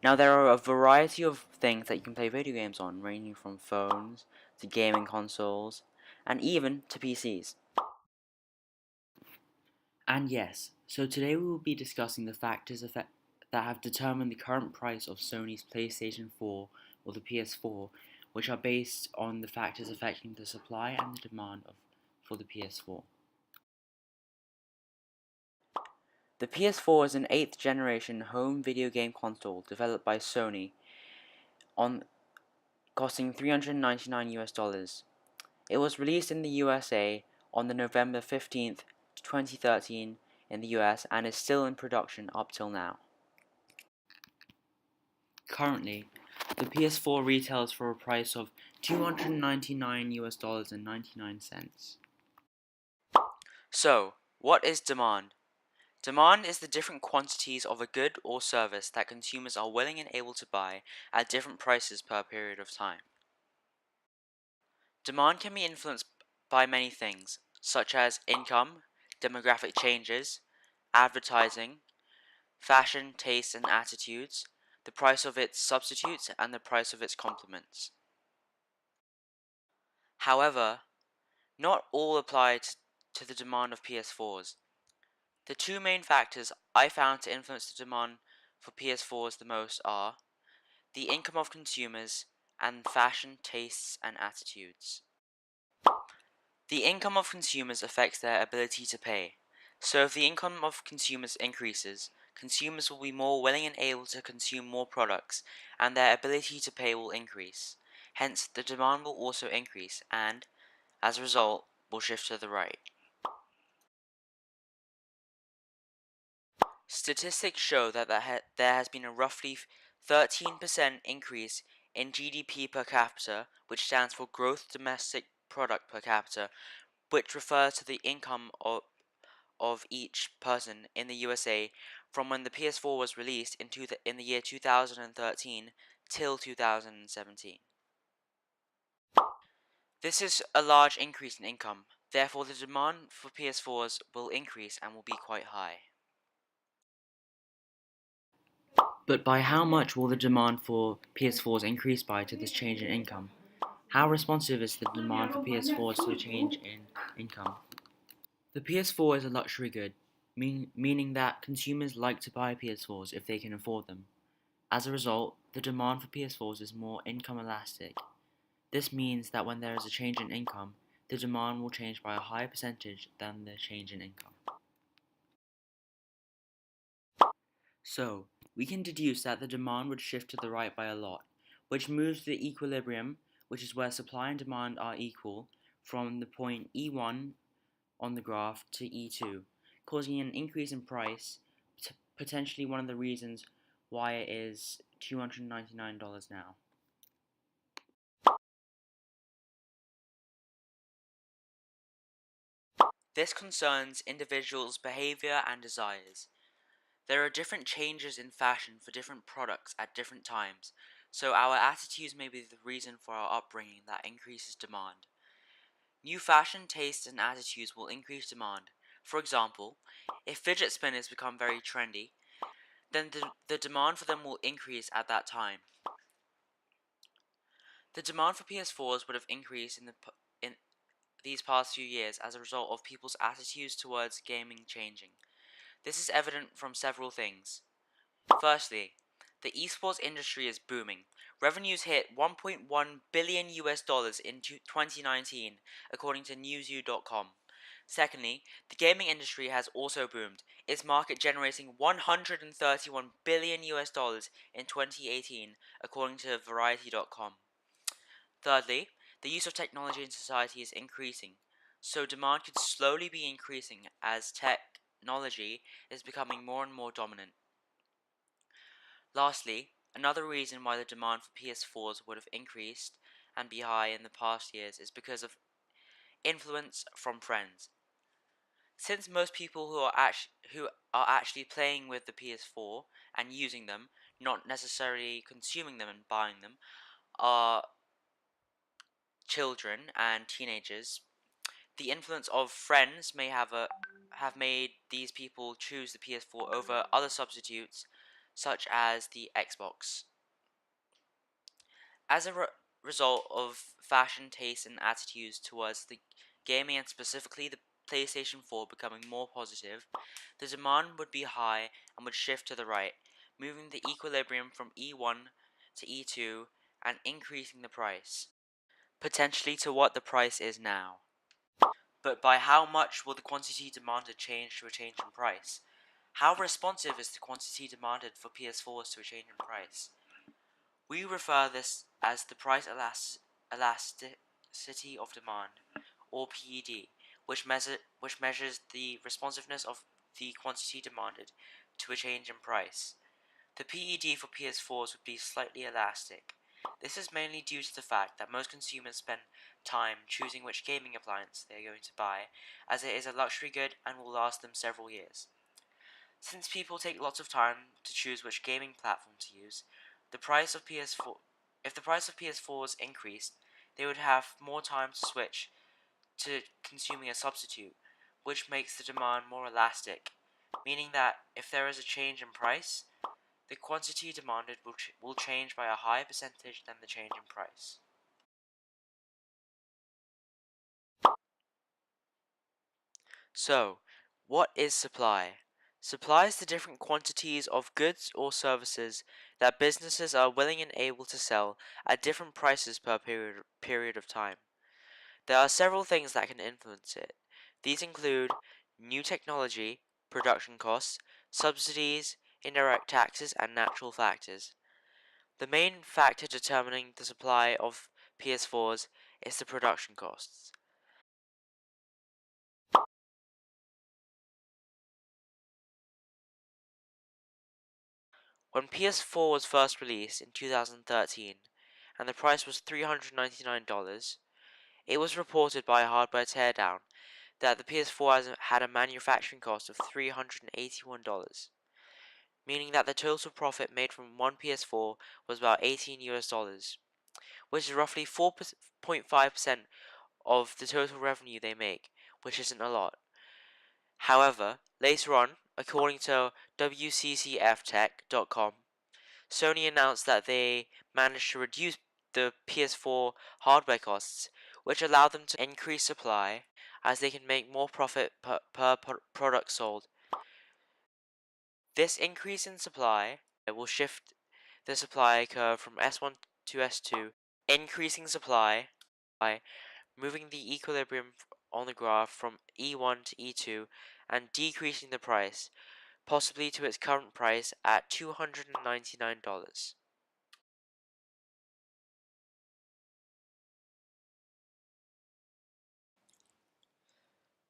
Now there are a variety of things that you can play video games on, ranging from phones to gaming consoles and even to PCs. And yes, so today we will be discussing the factors that have determined the current price of Sony's PlayStation 4 or the PS4, which are based on the factors affecting the supply and the demand for the PS4. The PS4 is an 8th generation home video game console developed by Sony, costing $399 US. It was released in the USA on the November 15th, 2013 in the US and is still in production up till now. Currently, the PS4 retails for a price of $299 US and 99 cents. So, what is demand? Demand is the different quantities of a good or service that consumers are willing and able to buy at different prices per period of time. Demand can be influenced by many things, such as income, demographic changes, advertising, fashion, tastes and attitudes, the price of its substitutes, and the price of its complements. However, not all apply to the demand of PS4s. The two main factors I found to influence the demand for PS4s the most are the income of consumers and fashion, tastes, and attitudes. The income of consumers affects their ability to pay. So if the income of consumers increases, consumers will be more willing and able to consume more products, and their ability to pay will increase. Hence, the demand will also increase, and, as a result, will shift to the right. Statistics show that there has been a roughly 13% increase in GDP per capita, which stands for Gross Domestic Product per capita, which refers to the income of each person in the USA from when the PS4 was released in the year 2013 till 2017. This is a large increase in income, therefore the demand for PS4s will increase and will be quite high. But by how much will the demand for PS4s increase by to this change in income? How responsive is the demand for PS4s to the change in income? The PS4 is a luxury good, meaning that consumers like to buy PS4s if they can afford them. As a result, the demand for PS4s is more income elastic. This means that when there is a change in income, the demand will change by a higher percentage than the change in income. So, we can deduce that the demand would shift to the right by a lot, which moves the equilibrium, which is where supply and demand are equal, from the point E1 on the graph to E2, causing an increase in price, potentially one of the reasons why it is $299 now. This concerns individuals' behavior and desires. There are different changes in fashion for different products at different times, so our attitudes may be the reason for our upbringing that increases demand. New fashion tastes and attitudes will increase demand. For example, if fidget spinners become very trendy, then the demand for them will increase at that time. The demand for PS4s would have increased in these past few years as a result of people's attitudes towards gaming changing. This is evident from several things. Firstly, the esports industry is booming. Revenues hit $1.1 billion in 2019, according to newsu.com. Secondly, the gaming industry has also boomed, its market generating $131 billion in 2018, according to variety.com. Thirdly, the use of technology in society is increasing, so demand could slowly be increasing as technology is becoming more and more dominant. Lastly, another reason why the demand for PS4s would have increased and be high in the past years is because of influence from friends. Since most people who are actually playing with the PS4 and using them, not necessarily consuming them and buying them, are children and teenagers, the influence of friends may have made these people choose the PS4 over other substitutes, such as the Xbox. As a result of fashion tastes and attitudes towards the gaming and specifically the PlayStation 4 becoming more positive, the demand would be high and would shift to the right, moving the equilibrium from E1 to E2 and increasing the price, potentially to what the price is now. But by how much will the quantity demanded change to a change in price? How responsive is the quantity demanded for PS4s to a change in price? We refer this as the price elasticity of demand, or PED, which measures the responsiveness of the quantity demanded to a change in price. The PED for PS4s would be slightly elastic. This is mainly due to the fact that most consumers spend time choosing which gaming appliance they are going to buy, as it is a luxury good and will last them several years. Since people take lots of time to choose which gaming platform to use, the price of PS4 if the price of PS4s increased, they would have more time to switch to consuming a substitute, which makes the demand more elastic, meaning that if there is a change in price, the quantity demanded will change by a higher percentage than the change in price. So, what is supply? Supply is the different quantities of goods or services that businesses are willing and able to sell at different prices per period of time. There are several things that can influence it. These include new technology, production costs, subsidies, indirect taxes, and natural factors. The main factor determining the supply of PS4s is the production costs. When PS4 was first released in 2013 and the price was $399, it was reported by Hardware Teardown that the PS4 had a manufacturing cost of $381, meaning that the total profit made from one PS4 was about $18, which is roughly 4.5% of the total revenue they make, which isn't a lot. However, later on, according to WCCFtech.com, Sony announced that they managed to reduce the PS4 hardware costs, which allowed them to increase supply as they can make more profit per product sold. This increase in supply will shift the supply curve from S1 to S2, increasing supply by moving the equilibrium on the graph from E1 to E2 and decreasing the price, possibly to its current price at $299.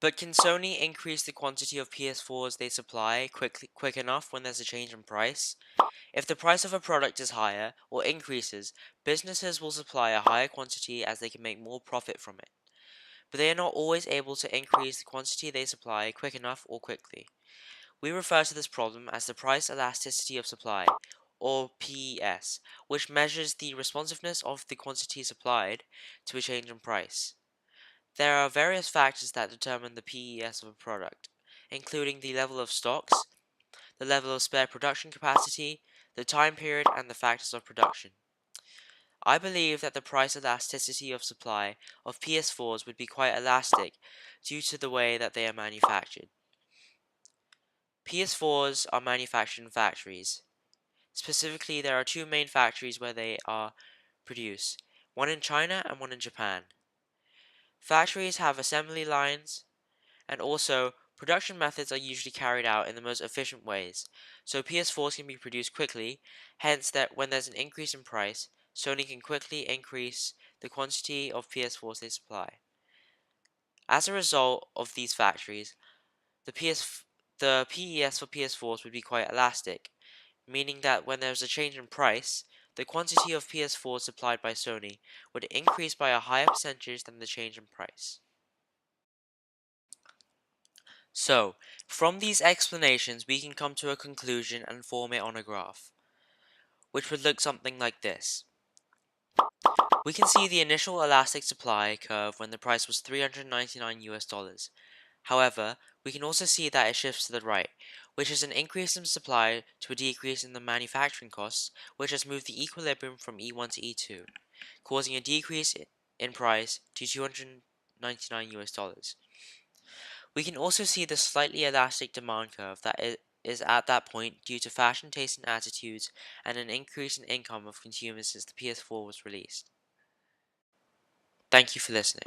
But can Sony increase the quantity of PS4s they supply quick enough when there's a change in price? If the price of a product is higher or increases, businesses will supply a higher quantity as they can make more profit from it. But they are not always able to increase the quantity they supply quick enough or quickly. We refer to this problem as the price elasticity of supply, or PES, which measures the responsiveness of the quantity supplied to a change in price. There are various factors that determine the PES of a product, including the level of stocks, the level of spare production capacity, the time period, and the factors of production. I believe that the price elasticity of supply of PS4s would be quite elastic due to the way that they are manufactured. PS4s are manufactured in factories. Specifically, there are two main factories where they are produced, one in China and one in Japan. Factories have assembly lines, and also production methods are usually carried out in the most efficient ways, so PS4s can be produced quickly, hence that when there's an increase in price, Sony can quickly increase the quantity of PS4s they supply. As a result of these factories, the PES for PS4s would be quite elastic, meaning that when there's a change in price, the quantity of PS4s supplied by Sony would increase by a higher percentage than the change in price. So, from these explanations, we can come to a conclusion and form it on a graph, which would look something like this. We can see the initial elastic supply curve when the price was $399 US. However, we can also see that it shifts to the right, which is an increase in supply to a decrease in the manufacturing costs, which has moved the equilibrium from E1 to E2, causing a decrease in price to $299. We can also see the slightly elastic demand curve that is at that point due to fashion taste and attitudes and an increase in income of consumers since the PS4 was released. Thank you for listening.